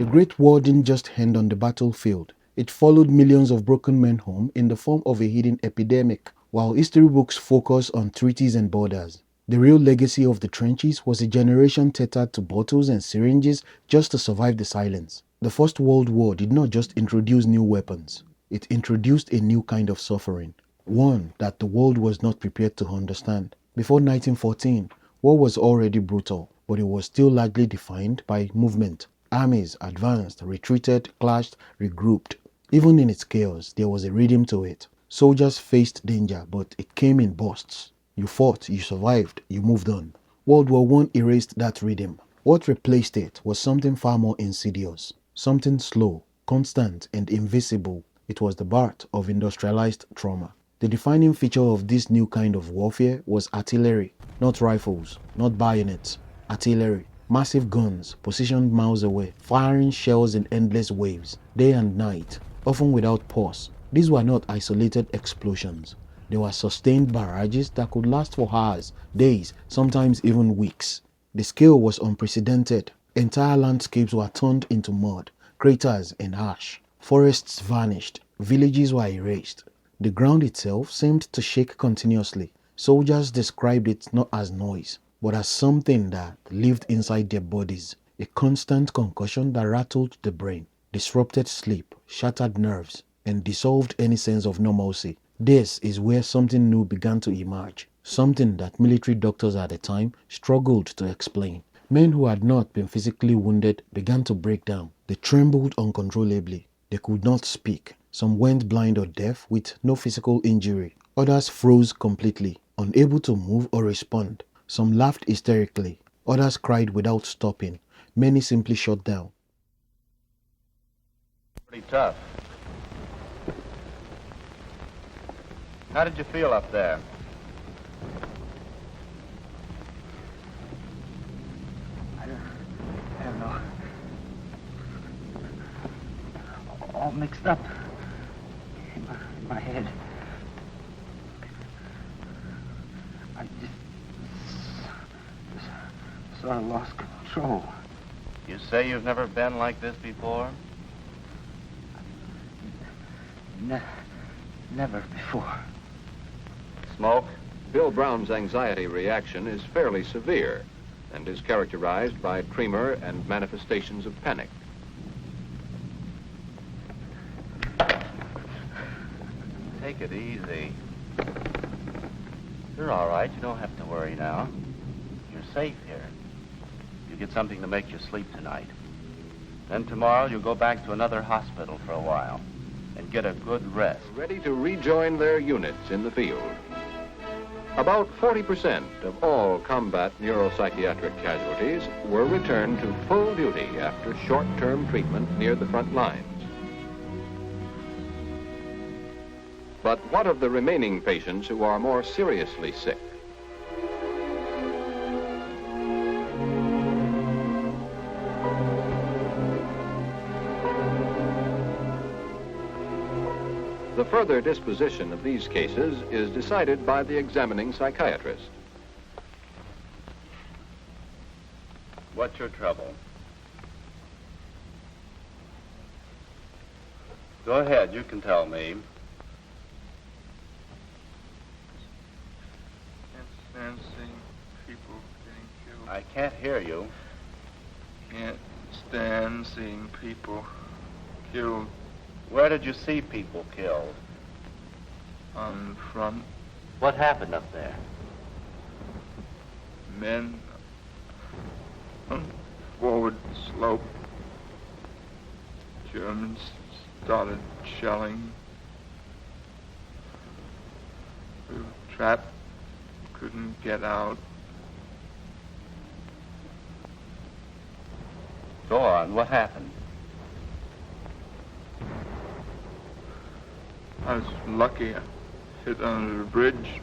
Great War didn't just end on the battlefield. It followed millions of broken men home in the form of a hidden epidemic. While history books focus on treaties and borders, the real legacy of the trenches was a generation tethered to bottles and syringes just to survive the silence. The First World War did not just introduce new weapons. It introduced a new kind of suffering, one that the world was not prepared to understand. Before 1914, war was already brutal, but it was still largely defined by movement. Armies advanced, retreated, clashed, regrouped. Even in its chaos, there was a rhythm to it. Soldiers faced danger, but it came in bursts. You fought, you survived, you moved on. World War I erased that rhythm. What replaced it was something far more insidious, something slow, constant, and invisible. It was the birth of industrialized trauma. The defining feature of this new kind of warfare was artillery, not rifles, not bayonets, artillery. Massive guns positioned miles away, firing shells in endless waves, day and night, often without pause. These were not isolated explosions. They were sustained barrages that could last for hours, days, sometimes even weeks. The scale was unprecedented. Entire landscapes were turned into mud, craters and ash. Forests vanished. Villages were erased. The ground itself seemed to shake continuously. Soldiers described it not as noise, but as something that lived inside their bodies. A constant concussion that rattled the brain, disrupted sleep, shattered nerves, and dissolved any sense of normalcy. This is where something new began to emerge, something that military doctors at the time struggled to explain. Men who had not been physically wounded began to break down. They trembled uncontrollably. They could not speak. Some went blind or deaf with no physical injury. Others froze completely, unable to move or respond. Some laughed hysterically. Others cried without stopping. Many simply shut down. Pretty tough. How did you feel up there? I don't know. All mixed up in my head. I just sort of lost control. You say you've never been like this before? Never before. Smoke? Bill Brown's anxiety reaction is fairly severe and is characterized by tremor and manifestations of panic. Take it easy. You're all right. You don't have to worry now. You're safe here. You get something to make you sleep tonight. Then tomorrow you'll go back to another hospital for a while and get a good rest. Ready to rejoin their units in the field. About 40% of all combat neuropsychiatric casualties were returned to full duty after short-term treatment near the front lines. But what of the remaining patients who are more seriously sick? The further disposition of these cases is decided by the examining psychiatrist. What's your trouble? Go ahead, you can tell me. Can't stand seeing people getting killed. I can't hear you. Can't stand seeing people killed. Where did you see people killed? On the front. What happened up there? Men on forward slope. Germans started shelling. We were trapped. Couldn't get out. Go on, what happened? I was lucky. I hit under the bridge.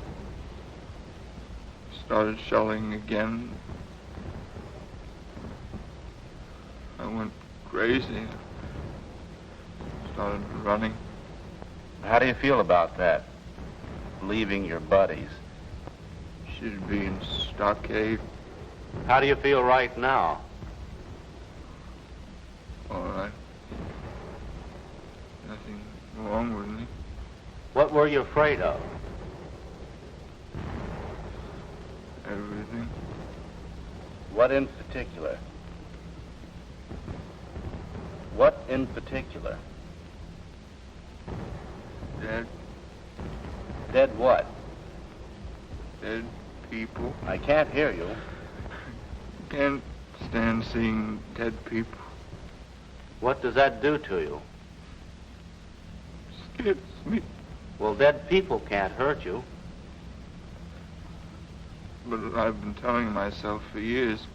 Started shelling again. I went crazy. Started running. How do you feel about that? Leaving your buddies? Should be in stockade. How do you feel right now? All right. Nothing wrong with me. What were you afraid of? Everything. What in particular? What in particular? Dead. Dead what? Dead people. I can't hear you. Can't stand seeing dead people. What does that do to you? Scares me. Well, dead people can't hurt you. But I've been telling myself for years.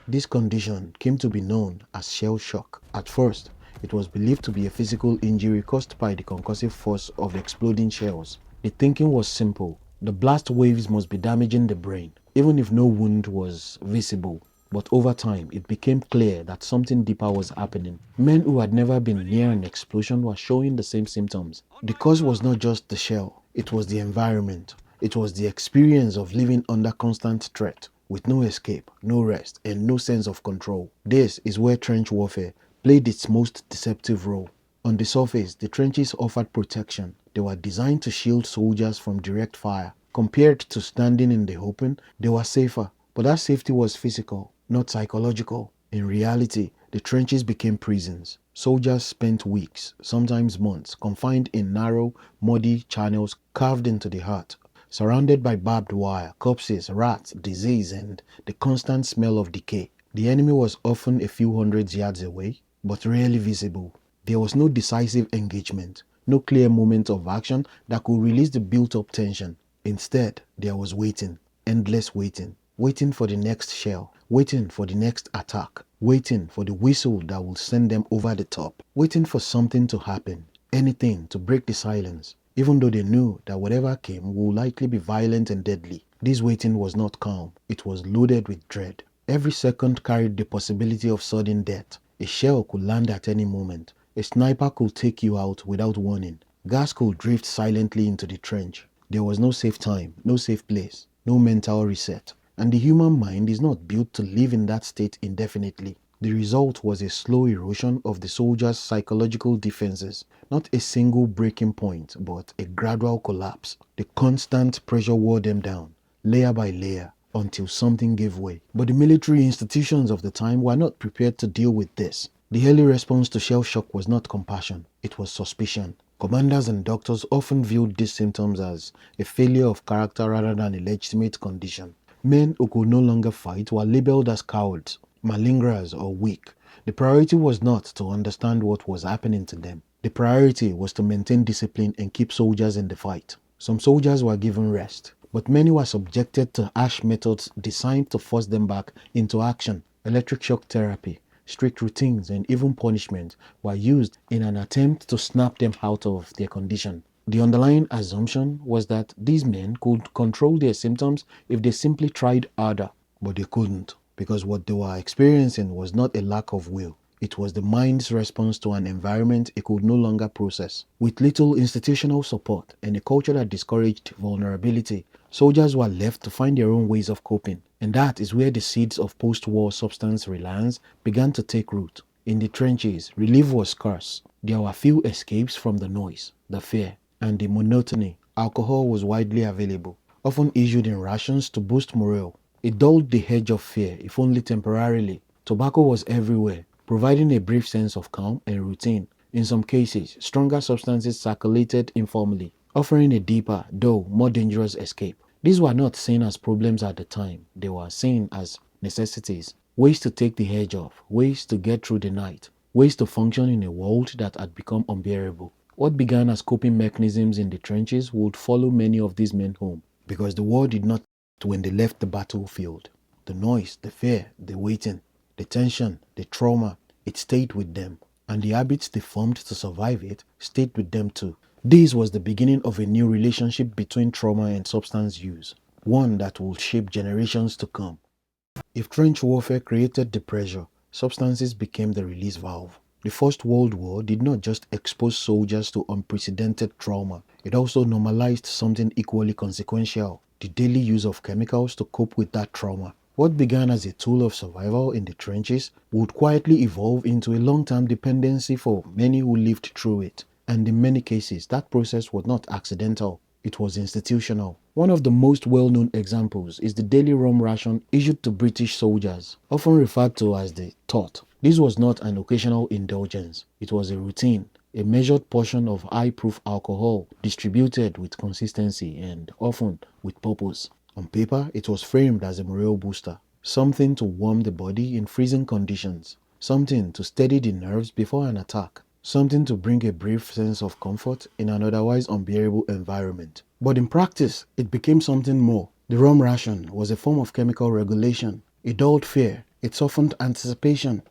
This condition came to be known as shell shock. At first, it was believed to be a physical injury caused by the concussive force of exploding shells. The thinking was simple. The blast waves must be damaging the brain, even if no wound was visible. But over time, it became clear that something deeper was happening. Men who had never been near an explosion were showing the same symptoms. The cause was not just the shell, it was the environment. It was the experience of living under constant threat, with no escape, no rest, and no sense of control. This is where trench warfare played its most deceptive role. On the surface, the trenches offered protection. They were designed to shield soldiers from direct fire. Compared to standing in the open, they were safer. But that safety was physical, not psychological. In reality, the trenches became prisons. Soldiers spent weeks, sometimes months, confined in narrow, muddy channels carved into the heart, surrounded by barbed wire, corpses, rats, disease, and the constant smell of decay. The enemy was often a few hundred yards away, but rarely visible. There was no decisive engagement, no clear moment of action that could release the built-up tension. Instead, there was waiting, endless waiting. Waiting for the next shell, waiting for the next attack, waiting for the whistle that will send them over the top, waiting for something to happen, anything to break the silence, even though they knew that whatever came would likely be violent and deadly. This waiting was not calm, it was loaded with dread. Every second carried the possibility of sudden death. A shell could land at any moment. A sniper could take you out without warning. Gas could drift silently into the trench. There was no safe time, no safe place, no mental reset. And the human mind is not built to live in that state indefinitely. The result was a slow erosion of the soldiers' psychological defenses. Not a single breaking point, but a gradual collapse. The constant pressure wore them down, layer by layer, until something gave way. But the military institutions of the time were not prepared to deal with this. The early response to shell shock was not compassion, it was suspicion. Commanders and doctors often viewed these symptoms as a failure of character rather than a legitimate condition. Men who could no longer fight were labeled as cowards, malingerers, or weak. The priority was not to understand what was happening to them. The priority was to maintain discipline and keep soldiers in the fight. Some soldiers were given rest, but many were subjected to harsh methods designed to force them back into action. Electric shock therapy, strict routines, and even punishment were used in an attempt to snap them out of their condition. The underlying assumption was that these men could control their symptoms if they simply tried harder, but they couldn't, because what they were experiencing was not a lack of will. It was the mind's response to an environment it could no longer process. With little institutional support and a culture that discouraged vulnerability, soldiers were left to find their own ways of coping. And that is where the seeds of post-war substance reliance began to take root. In the trenches, relief was scarce. There were few escapes from the noise, the fear, and the monotony. Alcohol was widely available, often issued in rations to boost morale. It dulled the edge of fear, if only temporarily. Tobacco was everywhere, providing a brief sense of calm and routine. In some cases, stronger substances circulated informally, offering a deeper, though more dangerous escape. These were not seen as problems at the time, they were seen as necessities, ways to take the edge off, ways to get through the night, ways to function in a world that had become unbearable. What began as coping mechanisms in the trenches would follow many of these men home, because the war did not end when they left the battlefield. The noise, the fear, the waiting, the tension, the trauma, it stayed with them, and the habits they formed to survive it stayed with them too. This was the beginning of a new relationship between trauma and substance use, one that will shape generations to come. If trench warfare created the pressure, substances became the release valve. The First World War did not just expose soldiers to unprecedented trauma, it also normalized something equally consequential: the daily use of chemicals to cope with that trauma. What began as a tool of survival in the trenches would quietly evolve into a long-term dependency for many who lived through it. And in many cases, that process was not accidental. It was institutional. One of the most well-known examples is the daily rum ration issued to British soldiers, often referred to as the tot. This was not an occasional indulgence. It was a routine, a measured portion of high-proof alcohol distributed with consistency and often with purpose. On paper, it was framed as a morale booster, something to warm the body in freezing conditions, something to steady the nerves before an attack, something to bring a brief sense of comfort in an otherwise unbearable environment. But in practice, it became something more. The rum ration was a form of chemical regulation. It dulled fear, it softened anticipation,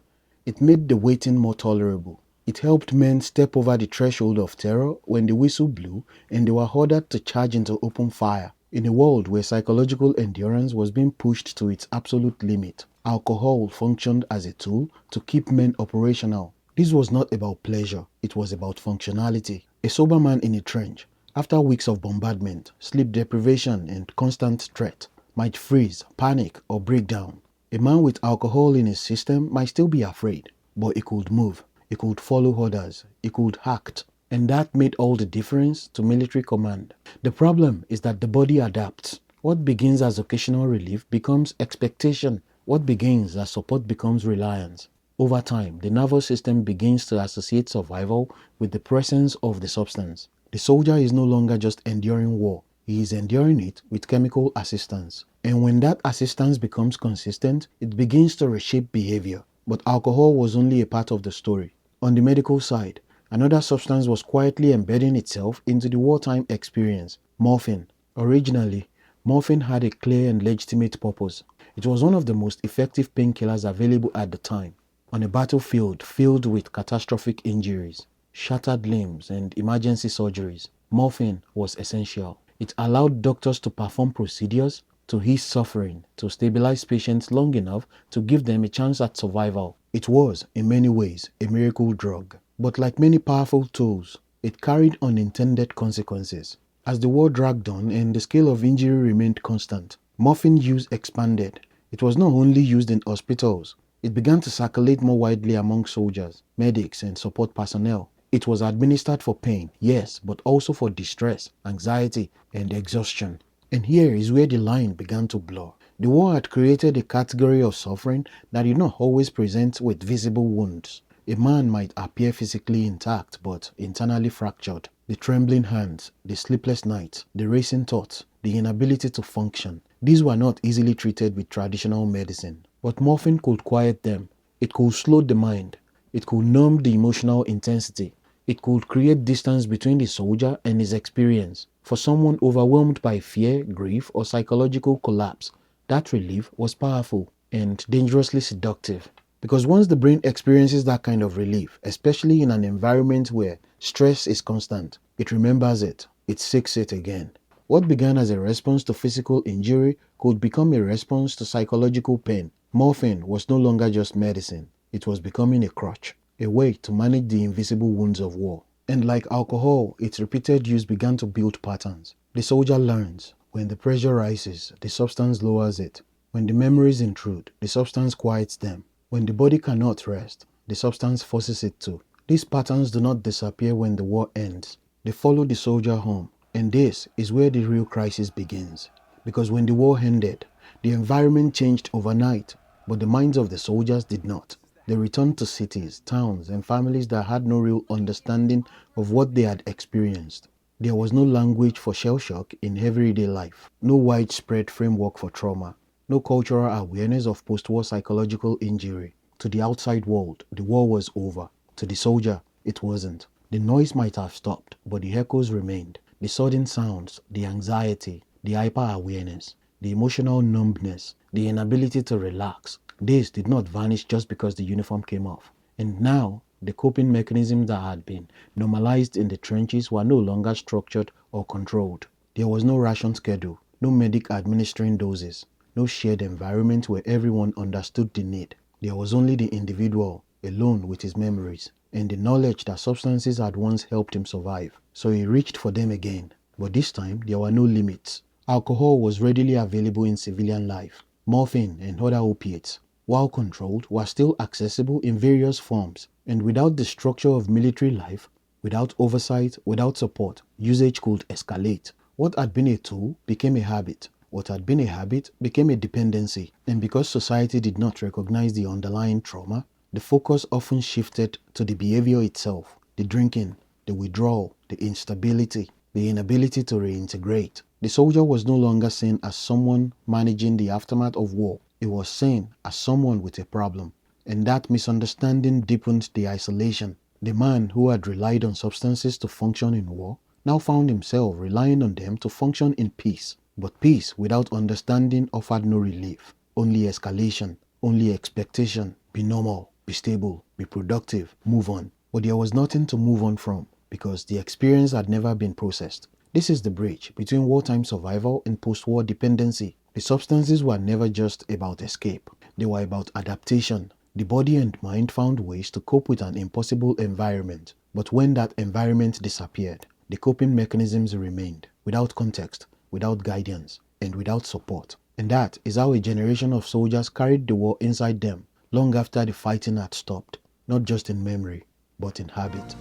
it made the waiting more tolerable. It helped men step over the threshold of terror when the whistle blew and they were ordered to charge into open fire. In a world where psychological endurance was being pushed to its absolute limit, alcohol functioned as a tool to keep men operational. This was not about pleasure, it was about functionality. A sober man in a trench, after weeks of bombardment, sleep deprivation and constant threat, might freeze, panic, or break down. A man with alcohol in his system might still be afraid, but he could move, he could follow orders, he could act. And that made all the difference to military command. The problem is that the body adapts. What begins as occasional relief becomes expectation. What begins as support becomes reliance. Over time, the nervous system begins to associate survival with the presence of the substance. The soldier is no longer just enduring war. He is enduring it with chemical assistance. And when that assistance becomes consistent, it begins to reshape behavior. But alcohol was only a part of the story. On the medical side, another substance was quietly embedding itself into the wartime experience: morphine. Originally, morphine had a clear and legitimate purpose. It was one of the most effective painkillers available at the time. On a battlefield filled with catastrophic injuries, shattered limbs, and emergency surgeries, morphine was essential. It allowed doctors to perform procedures, to ease suffering, to stabilize patients long enough to give them a chance at survival. It was, in many ways, a miracle drug. But like many powerful tools, it carried unintended consequences. As the war dragged on and the scale of injury remained constant, morphine use expanded. It was not only used in hospitals, it began to circulate more widely among soldiers, medics, and support personnel. It was administered for pain, yes, but also for distress, anxiety, and exhaustion. And here is where the line began to blur. The war had created a category of suffering that did not always present with visible wounds. A man might appear physically intact but internally fractured. The trembling hands, the sleepless nights, the racing thoughts, the inability to function. These were not easily treated with traditional medicine. But morphine could quiet them. It could slow the mind. It could numb the emotional intensity. It could create distance between the soldier and his experience. For someone overwhelmed by fear, grief, or psychological collapse, that relief was powerful and dangerously seductive. Because once the brain experiences that kind of relief, especially in an environment where stress is constant, it remembers it, it seeks it again. What began as a response to physical injury could become a response to psychological pain. Morphine was no longer just medicine, it was becoming a crutch, a way to manage the invisible wounds of war. And like alcohol, its repeated use began to build patterns. The soldier learns. When the pressure rises, the substance lowers it. When the memories intrude, the substance quiets them. When the body cannot rest, the substance forces it to. These patterns do not disappear when the war ends. They follow the soldier home. And this is where the real crisis begins. Because when the war ended, the environment changed overnight, but the minds of the soldiers did not. They returned to cities, towns, and families that had no real understanding of what they had experienced. There was no language for shell shock in everyday life, no widespread framework for trauma, no cultural awareness of post-war psychological injury. To the outside world, the war was over. To the soldier, it wasn't. The noise might have stopped, but the echoes remained. The sudden sounds, the anxiety, the hyper-awareness, the emotional numbness, the inability to relax. This did not vanish just because the uniform came off. And now, the coping mechanisms that had been normalized in the trenches were no longer structured or controlled. There was no ration schedule, no medic administering doses, no shared environment where everyone understood the need. There was only the individual, alone with his memories, and the knowledge that substances had once helped him survive. So he reached for them again. But this time, there were no limits. Alcohol was readily available in civilian life. morphine, and other opiates, while controlled, were still accessible in various forms, and without the structure of military life, without oversight, without support, usage could escalate. What had been a tool became a habit. What had been a habit became a dependency, and because society did not recognize the underlying trauma, the focus often shifted to the behavior itself, the drinking, the withdrawal, the instability, the inability to reintegrate. The soldier was no longer seen as someone managing the aftermath of war. He was seen as someone with a problem, and that misunderstanding deepened the isolation. The man who had relied on substances to function in war now found himself relying on them to function in peace. But peace without understanding offered no relief, only escalation, only expectation. Be normal, be stable, be productive, move on. But there was nothing to move on from because the experience had never been processed. This is the bridge between wartime survival and post-war dependency. The substances were never just about escape. They were about adaptation. The body and mind found ways to cope with an impossible environment. But when that environment disappeared, the coping mechanisms remained, without context, without guidance, and without support. And that is how a generation of soldiers carried the war inside them, long after the fighting had stopped, not just in memory, but in habit.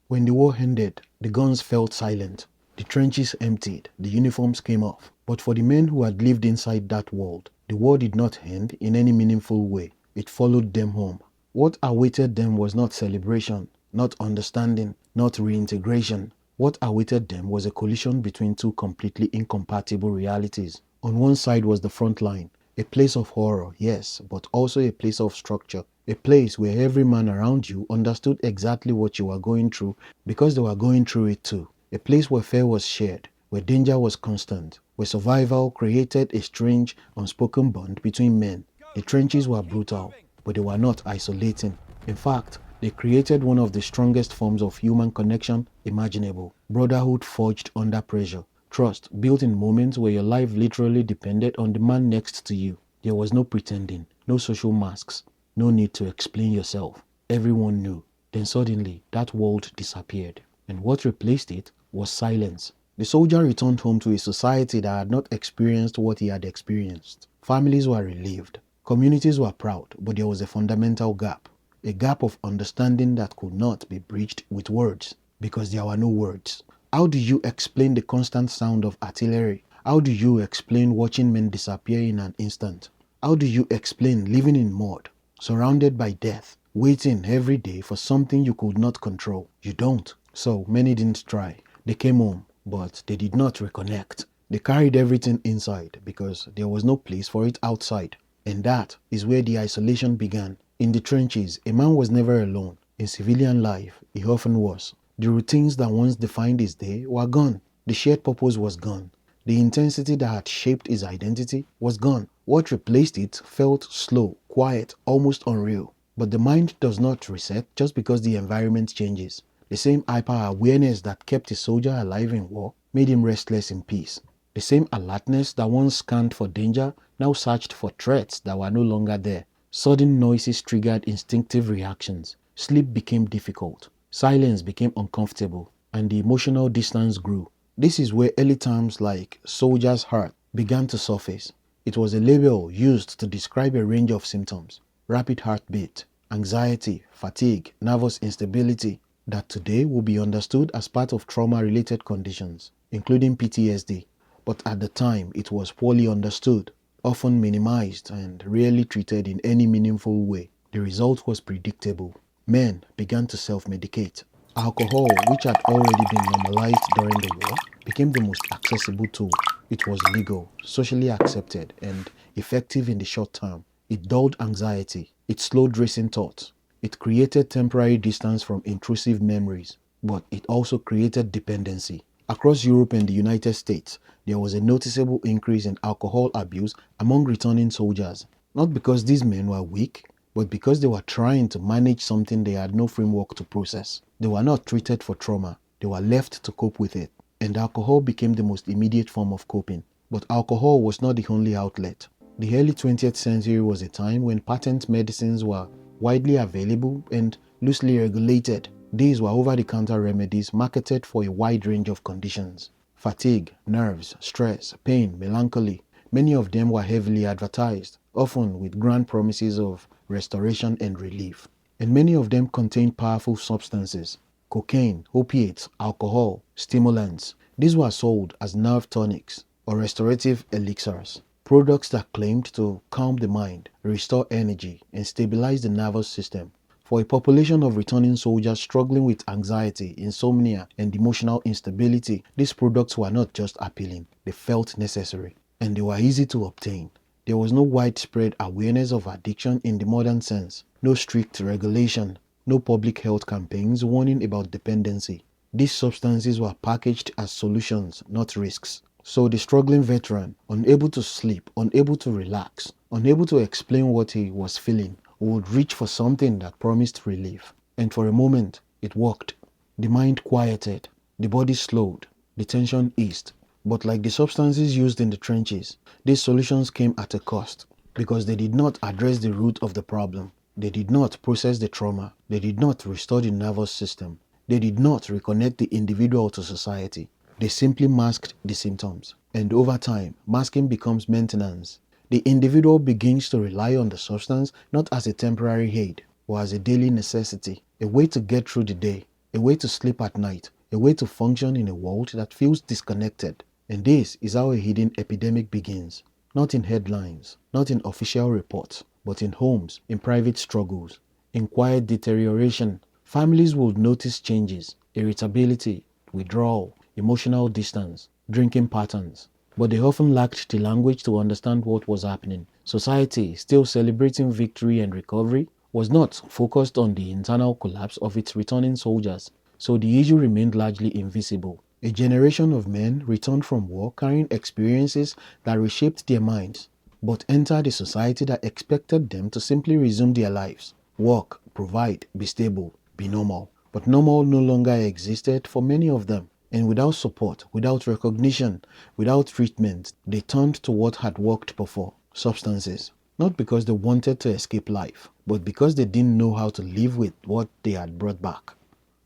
When the war ended, the guns felt silent, the trenches emptied, the uniforms came off. But for the men who had lived inside that world, the war did not end in any meaningful way. It followed them home. What awaited them was not celebration, not understanding, not reintegration. What awaited them was a collision between two completely incompatible realities. On one side was the front line, a place of horror, yes, but also a place of structure. A place where every man around you understood exactly what you were going through because they were going through it too. A place where fear was shared, where danger was constant, where survival created a strange, unspoken bond between men. The trenches were brutal, but they were not isolating. In fact, they created one of the strongest forms of human connection imaginable. Brotherhood forged under pressure. Trust built in moments where your life literally depended on the man next to you. There was no pretending, no social masks, no need to explain yourself. Everyone knew. Then suddenly, that world disappeared. And what replaced it was silence. The soldier returned home to a society that had not experienced what he had experienced. Families were relieved. Communities were proud, but there was a fundamental gap. A gap of understanding that could not be bridged with words, because there were no words. How do you explain the constant sound of artillery? How do you explain watching men disappear in an instant? How do you explain living in mud, surrounded by death, waiting every day for something you could not control? You don't. So many didn't try. They came home, but they did not reconnect. They carried everything inside because there was no place for it outside. And that is where the isolation began. In the trenches, a man was never alone. In civilian life, he often was. The routines that once defined his day were gone. The shared purpose was gone. The intensity that had shaped his identity was gone. What replaced it felt slow, quiet, almost unreal. But the mind does not reset just because the environment changes. The same hyper-awareness that kept a soldier alive in war made him restless in peace. The same alertness that once scanned for danger now searched for threats that were no longer there. Sudden noises triggered instinctive reactions. Sleep became difficult. Silence became uncomfortable. And the emotional distance grew. This is where early terms like soldier's heart began to surface. It was a label used to describe a range of symptoms. Rapid heartbeat, anxiety, fatigue, nervous instability, that today will be understood as part of trauma-related conditions, including PTSD. But at the time, it was poorly understood, often minimized, and rarely treated in any meaningful way. The result was predictable. Men began to self-medicate. Alcohol, which had already been normalized during the war, became the most accessible tool. It was legal, socially accepted, and effective in the short term. It dulled anxiety. It slowed racing thoughts. It created temporary distance from intrusive memories, but it also created dependency. Across Europe and the United States, there was a noticeable increase in alcohol abuse among returning soldiers. Not because these men were weak, but because they were trying to manage something they had no framework to process. They were not treated for trauma, they were left to cope with it. And alcohol became the most immediate form of coping. But alcohol was not the only outlet. The early 20th century was a time when patent medicines were widely available and loosely regulated. These were over-the-counter remedies marketed for a wide range of conditions: fatigue, nerves, stress, pain, melancholy. Many of them were heavily advertised, often with grand promises of restoration and relief. And many of them contained powerful substances: cocaine, opiates, alcohol, stimulants. These were sold as nerve tonics or restorative elixirs, products that claimed to calm the mind, restore energy, and stabilize the nervous system. For a population of returning soldiers struggling with anxiety, insomnia, and emotional instability, these products were not just appealing, they felt necessary, and they were easy to obtain. There was no widespread awareness of addiction in the modern sense, no strict regulation, no public health campaigns warning about dependency. These substances were packaged as solutions, not risks. So the struggling veteran, unable to sleep, unable to relax, unable to explain what he was feeling, would reach for something that promised relief. And for a moment, it worked. The mind quieted, the body slowed, the tension eased. But like the substances used in the trenches, these solutions came at a cost, because they did not address the root of the problem. They did not process the trauma. They did not restore the nervous system. They did not reconnect the individual to society. They simply masked the symptoms. And over time, masking becomes maintenance. The individual begins to rely on the substance not as a temporary aid, but as a daily necessity, a way to get through the day, a way to sleep at night, a way to function in a world that feels disconnected. And this is how a hidden epidemic begins. Not in headlines, not in official reports, but in homes, in private struggles, in quiet deterioration. Families would notice changes: irritability, withdrawal, emotional distance, drinking patterns. But they often lacked the language to understand what was happening. Society, still celebrating victory and recovery, was not focused on the internal collapse of its returning soldiers, so the issue remained largely invisible. A generation of men returned from war carrying experiences that reshaped their minds, but entered a society that expected them to simply resume their lives: work, provide, be stable, be normal. But normal no longer existed for many of them. And without support, without recognition, without treatment, they turned to what had worked before: substances. Not because they wanted to escape life, but because they didn't know how to live with what they had brought back.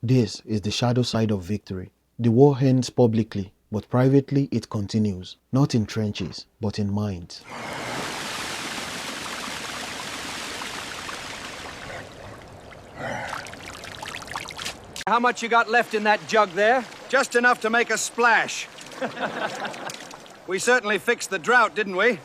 This is the shadow side of victory. The war ends publicly, but privately it continues, not in trenches, but in minds. How much you got left in that jug there? Just enough to make a splash. We certainly fixed the drought, didn't we?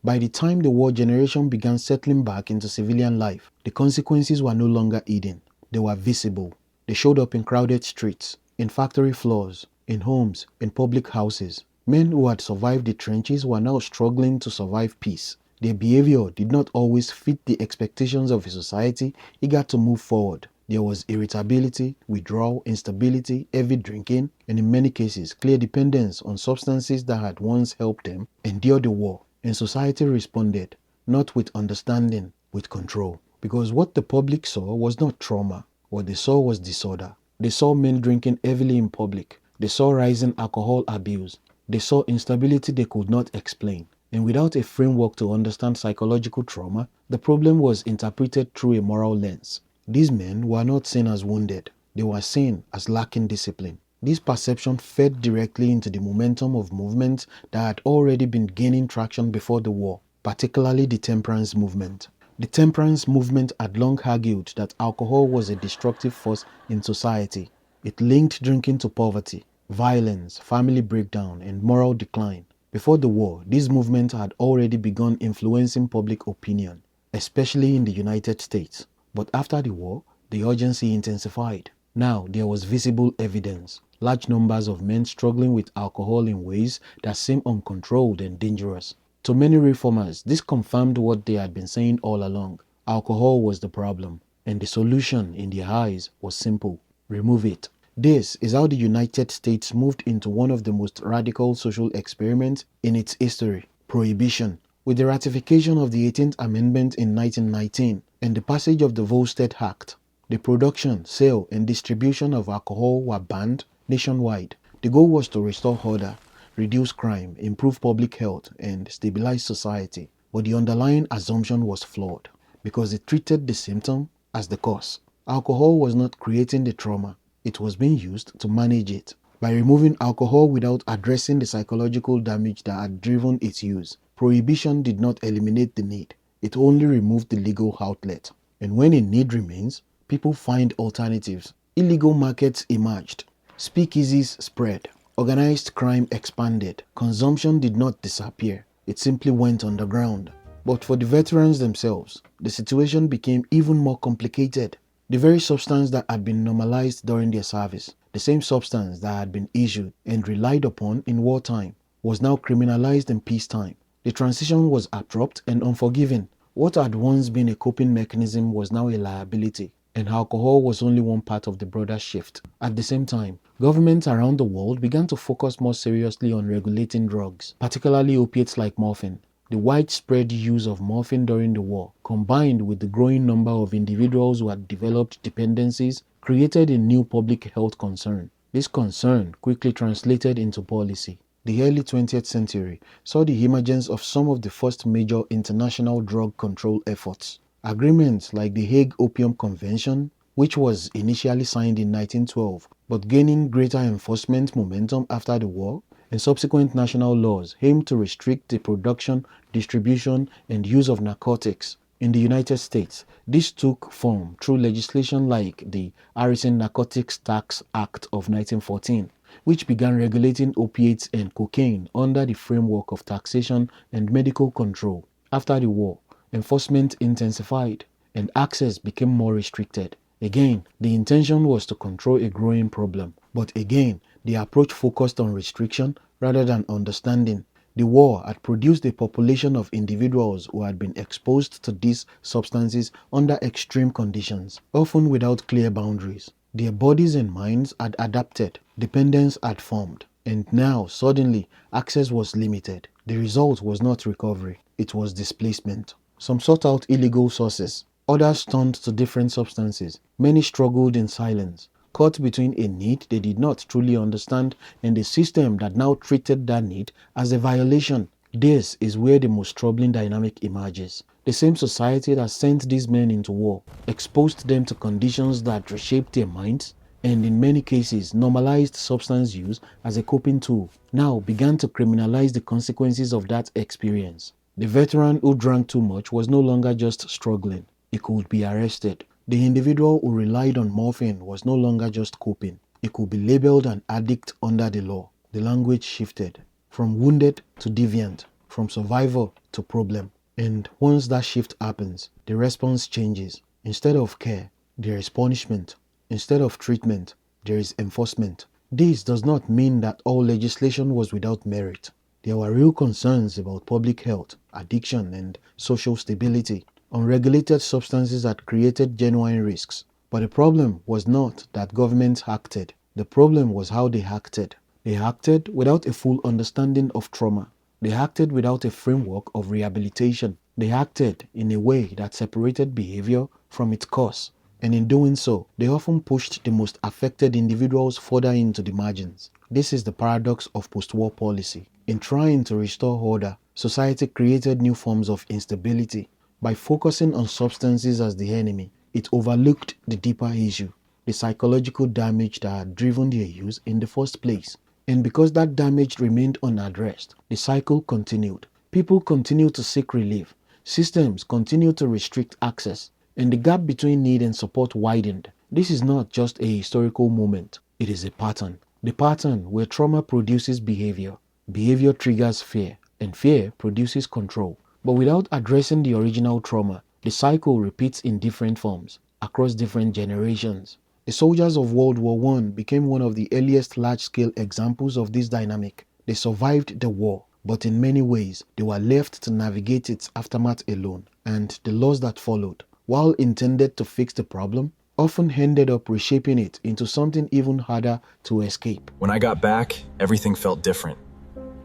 By the time the war generation began settling back into civilian life, the consequences were no longer hidden. They were visible. They showed up in crowded streets, in factory floors, in homes, in public houses. Men who had survived the trenches were now struggling to survive peace. Their behavior did not always fit the expectations of a society eager to move forward. There was irritability, withdrawal, instability, heavy drinking, and in many cases, clear dependence on substances that had once helped them endure the war. And society responded, not with understanding, with control. Because what the public saw was not trauma. What they saw was disorder. They saw men drinking heavily in public. They saw rising alcohol abuse. They saw instability they could not explain. And without a framework to understand psychological trauma, the problem was interpreted through a moral lens. These men were not seen as wounded. They were seen as lacking discipline. This perception fed directly into the momentum of movements that had already been gaining traction before the war, particularly the temperance movement. The temperance movement had long argued that alcohol was a destructive force in society. It linked drinking to poverty, violence, family breakdown, and moral decline. Before the war, this movement had already begun influencing public opinion, especially in the United States. But after the war, the urgency intensified. Now there was visible evidence: large numbers of men struggling with alcohol in ways that seemed uncontrolled and dangerous. To many reformers, this confirmed what they had been saying all along. Alcohol was the problem, and the solution, in their eyes, was simple: remove it. This is how the United States moved into one of the most radical social experiments in its history: prohibition. With the ratification of the 18th Amendment in 1919 and the passage of the Volstead Act, the production, sale, and distribution of alcohol were banned nationwide. The goal was to restore order, reduce crime, improve public health, and stabilize society. But the underlying assumption was flawed because it treated the symptom as the cause. Alcohol was not creating the trauma, it was being used to manage it. By removing alcohol without addressing the psychological damage that had driven its use, prohibition did not eliminate the need, it only removed the legal outlet. And when a need remains, people find alternatives. Illegal markets emerged, speakeasies spread, organized crime expanded. Consumption did not disappear, it simply went underground. But for the veterans themselves, the situation became even more complicated. The very substance that had been normalized during their service, the same substance that had been issued and relied upon in wartime, was now criminalized in peacetime. The transition was abrupt and unforgiving. What had once been a coping mechanism was now a liability, and alcohol was only one part of the broader shift. At the same time, governments around the world began to focus more seriously on regulating drugs, particularly opiates like morphine. The widespread use of morphine during the war, combined with the growing number of individuals who had developed dependencies, created a new public health concern. This concern quickly translated into policy. The early 20th century saw the emergence of some of the first major international drug control efforts. Agreements like the Hague Opium Convention, which was initially signed in 1912, but gaining greater enforcement momentum after the war, and subsequent national laws aimed to restrict the production, distribution, and use of narcotics. In the United States, this took form through legislation like the Harrison Narcotics Tax Act of 1914, which began regulating opiates and cocaine under the framework of taxation and medical control. After the war, enforcement intensified and access became more restricted. Again, the intention was to control a growing problem, but again, the approach focused on restriction rather than understanding. The war had produced a population of individuals who had been exposed to these substances under extreme conditions, often without clear boundaries. Their bodies and minds had adapted, dependence had formed, and now, suddenly, access was limited. The result was not recovery, it was displacement. Some sought out illegal sources, others turned to different substances. Many struggled in silence, caught between a need they did not truly understand and a system that now treated that need as a violation. This is where the most troubling dynamic emerges. The same society that sent these men into war, exposed them to conditions that reshaped their minds, and in many cases normalized substance use as a coping tool, now began to criminalize the consequences of that experience. The veteran who drank too much was no longer just struggling, he could be arrested. The individual who relied on morphine was no longer just coping, he could be labeled an addict under the law. The language shifted, from wounded to deviant, from survivor to problem. And once that shift happens, the response changes. Instead of care, there is punishment. Instead of treatment, there is enforcement. This does not mean that all legislation was without merit. There were real concerns about public health, addiction, and social stability. Unregulated substances had created genuine risks. But the problem was not that governments acted. The problem was how they acted. They acted without a full understanding of trauma. They acted without a framework of rehabilitation. They acted in a way that separated behavior from its cause. And in doing so, they often pushed the most affected individuals further into the margins. This is the paradox of post-war policy. In trying to restore order, society created new forms of instability. By focusing on substances as the enemy, it overlooked the deeper issue, the psychological damage that had driven their use in the first place. And because that damage remained unaddressed, the cycle continued. People continued to seek relief, systems continued to restrict access, and the gap between need and support widened. This is not just a historical moment, it is a pattern. The pattern where trauma produces behavior, behavior triggers fear, and fear produces control. But without addressing the original trauma, the cycle repeats in different forms, across different generations. The soldiers of World War I became one of the earliest large-scale examples of this dynamic. They survived the war, but in many ways, they were left to navigate its aftermath alone, and the laws that followed, while intended to fix the problem, often ended up reshaping it into something even harder to escape. When I got back, everything felt different.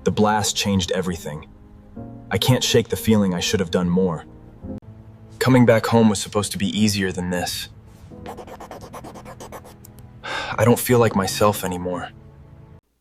The blast changed everything. I can't shake the feeling I should have done more. Coming back home was supposed to be easier than this. I don't feel like myself anymore.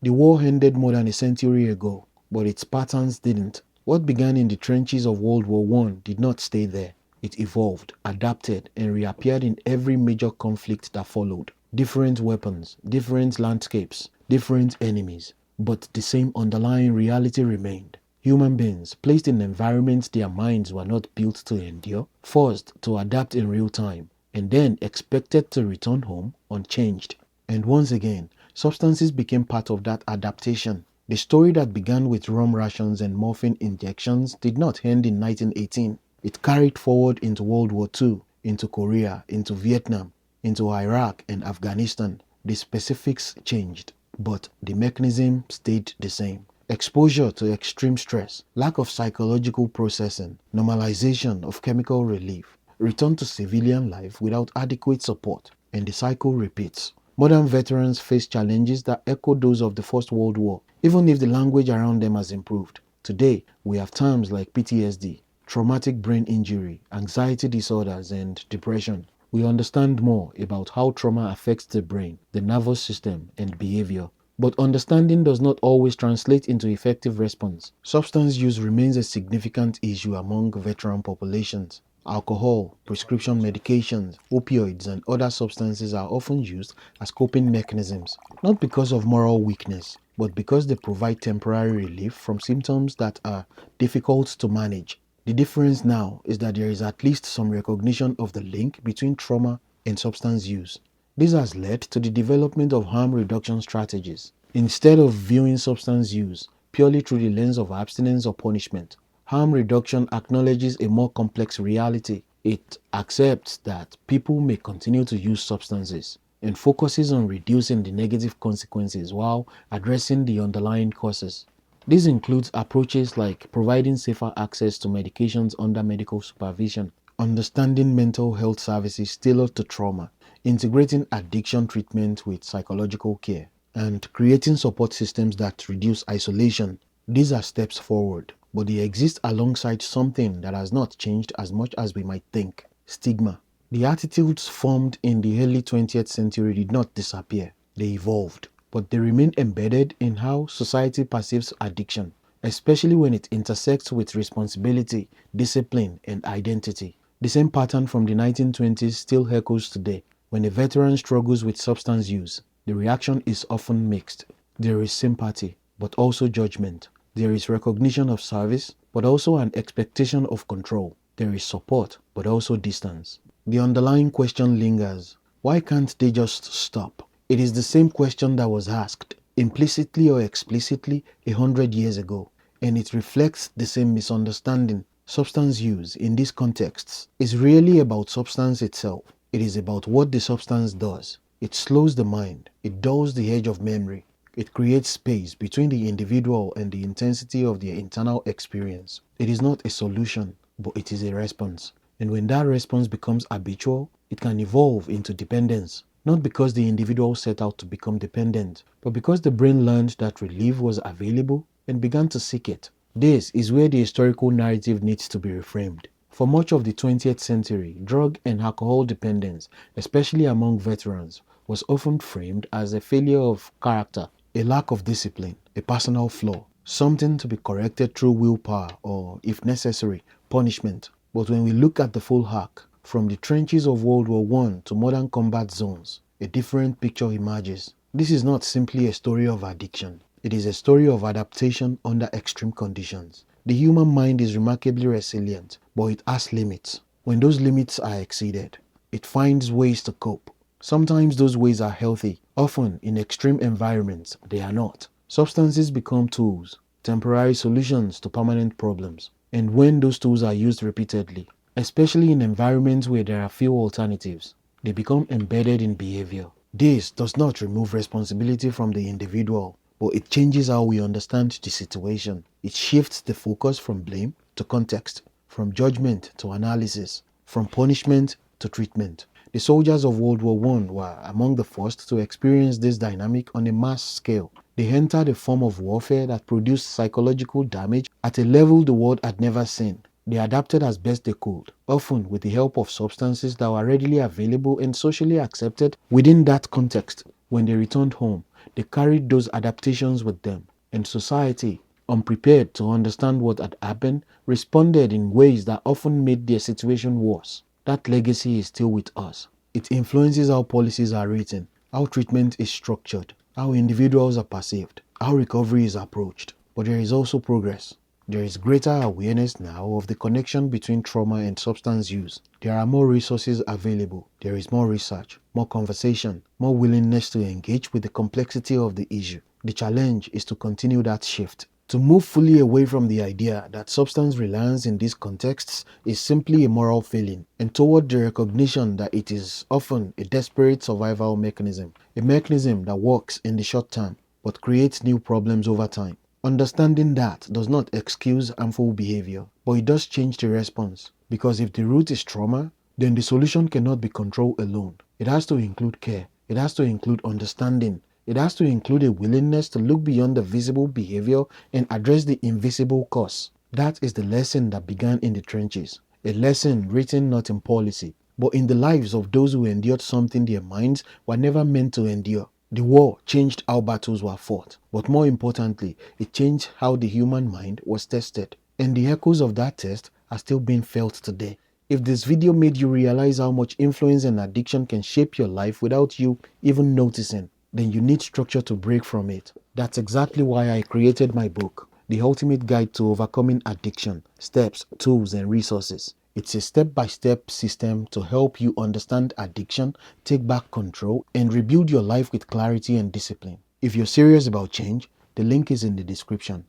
The war ended more than a century ago, but its patterns didn't. What began in the trenches of World War I did not stay there. It evolved, adapted, and reappeared in every major conflict that followed. Different weapons, different landscapes, different enemies, but the same underlying reality remained. Human beings, placed in environments their minds were not built to endure, forced to adapt in real time, and then expected to return home unchanged. And once again, substances became part of that adaptation. The story that began with rum rations and morphine injections did not end in 1918. It carried forward into World War II, into Korea, into Vietnam, into Iraq and Afghanistan. The specifics changed, but the mechanism stayed the same. Exposure to extreme stress, lack of psychological processing, normalization of chemical relief, return to civilian life without adequate support, and the cycle repeats. Modern veterans face challenges that echo those of the First World War, even if the language around them has improved. Today, we have terms like PTSD, traumatic brain injury, anxiety disorders, and depression. We understand more about how trauma affects the brain, the nervous system, and behavior. But understanding does not always translate into effective response. Substance use remains a significant issue among veteran populations. Alcohol, prescription medications, opioids, and other substances are often used as coping mechanisms, not because of moral weakness, but because they provide temporary relief from symptoms that are difficult to manage. The difference now is that there is at least some recognition of the link between trauma and substance use. This has led to the development of harm reduction strategies. Instead of viewing substance use purely through the lens of abstinence or punishment, harm reduction acknowledges a more complex reality. It accepts that people may continue to use substances and focuses on reducing the negative consequences while addressing the underlying causes. This includes approaches like providing safer access to medications under medical supervision, understanding mental health services tailored to trauma, integrating addiction treatment with psychological care, and creating support systems that reduce isolation. These are steps forward, but they exist alongside something that has not changed as much as we might think: stigma. The attitudes formed in the early 20th century did not disappear, they evolved, but they remain embedded in how society perceives addiction, especially when it intersects with responsibility, discipline, and identity. The same pattern from the 1920s still echoes today. When a veteran struggles with substance use, the reaction is often mixed. There is sympathy, but also judgment. There is recognition of service, but also an expectation of control. There is support, but also distance. The underlying question lingers: why can't they just stop? It is the same question that was asked, implicitly or explicitly, 100 years ago, and it reflects the same misunderstanding. Substance use, in these contexts, is really about substance itself. It is about what the substance does. It slows the mind, it dulls the edge of memory, it creates space between the individual and the intensity of their internal experience. It is not a solution, but it is a response. And when that response becomes habitual, it can evolve into dependence. Not because the individual set out to become dependent, but because the brain learned that relief was available and began to seek it. This is where the historical narrative needs to be reframed. For much of the 20th century, drug and alcohol dependence, especially among veterans, was often framed as a failure of character, a lack of discipline, a personal flaw, something to be corrected through willpower or, if necessary, punishment. But when we look at the full arc, from the trenches of World War I to modern combat zones, a different picture emerges. This is not simply a story of addiction. It is a story of adaptation under extreme conditions. The human mind is remarkably resilient, but it has limits. When those limits are exceeded, it finds ways to cope. Sometimes those ways are healthy. Often, in extreme environments, they are not. Substances become tools, temporary solutions to permanent problems. And when those tools are used repeatedly, especially in environments where there are few alternatives, they become embedded in behavior. This does not remove responsibility from the individual, but it changes how we understand the situation. It shifts the focus from blame to context, from judgment to analysis, from punishment to treatment. The soldiers of World War I were among the first to experience this dynamic on a mass scale. They entered a form of warfare that produced psychological damage at a level the world had never seen. They adapted as best they could, often with the help of substances that were readily available and socially accepted within that context. When they returned home, they carried those adaptations with them. And society, unprepared to understand what had happened, responded in ways that often made their situation worse. That legacy is still with us. It influences how policies are written, how treatment is structured, how individuals are perceived, how recovery is approached. But there is also progress. There is greater awareness now of the connection between trauma and substance use. There are more resources available. There is more research, more conversation, more willingness to engage with the complexity of the issue. The challenge is to continue that shift, to move fully away from the idea that substance reliance in these contexts is simply a moral failing, and toward the recognition that it is often a desperate survival mechanism, a mechanism that works in the short term but creates new problems over time. Understanding that does not excuse harmful behavior, but it does change the response. Because if the root is trauma, then the solution cannot be control alone. It has to include care. It has to include understanding. It has to include a willingness to look beyond the visible behavior and address the invisible cause. That is the lesson that began in the trenches. A lesson written not in policy, but in the lives of those who endured something their minds were never meant to endure. The war changed how battles were fought, but more importantly, it changed how the human mind was tested. And the echoes of that test are still being felt today. If this video made you realize how much influence and addiction can shape your life without you even noticing, then you need structure to break from it. That's exactly why I created my book, The Ultimate Guide to Overcoming Addiction: Steps, Tools, and Resources. It's a step-by-step system to help you understand addiction, take back control, and rebuild your life with clarity and discipline. If you're serious about change, the link is in the description.